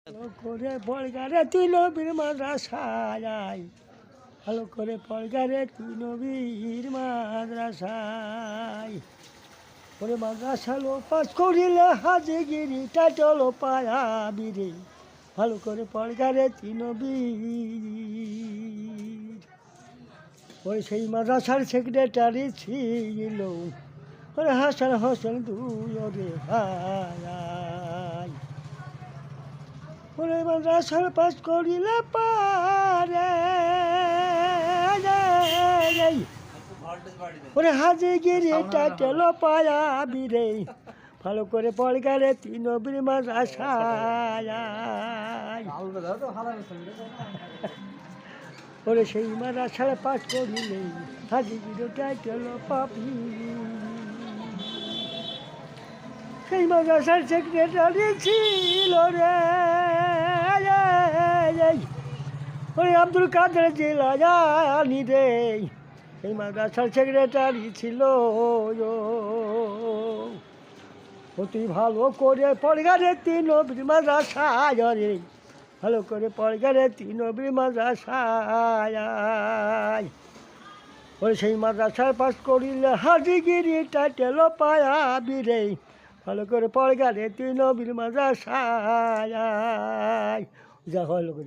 ভালো করে পড়গারে তুই নবীর মাদ্রাসায়, ভালো করে পড়গারে তুই নবীর মাদ্রাসায়। ওরে মাদ্রাসা পাস করিলে হাজিগিরি টাইটল পায়াবি রে, ভালো করে পড়গারে তুই নবীর। ওই সেই মাদ্রাসার সেক্রেটারি ছিল ওরে হাসান হোসেন দুই ওরে ভাই। ওরে মাদ্রাসার পাস করিলে পারে ওরে হাজিগিরি টাইটেল পায়াবি রে, ভালো করে পড়গারে তুই নবীর মাদ্রাসায়। ওরে সেই মাদ্রাসার পাস করিলে হাজিগিরি টাইটেল পাবি। সেই মাদ্রাসার সেক্রেটারি ছিল রে ওই আব্দুল কাদের জিলানি রে, সেই মাদ্রাসার সেক্রেটারি ছিল। তুই ভালো করে পড়গারে তুই নবীর মাদ্রাসায় রে, ভালো করে পড়গারে তুই নবীর মাদ্রাসায়। ওই সেই মাদ্রাসায় পাস করিলে হাজিগিরি টাইটেল পায়াবি রে, ভালো করে পড়গারে তুই নবীর মাদ্রাসায়। যা হয় লোক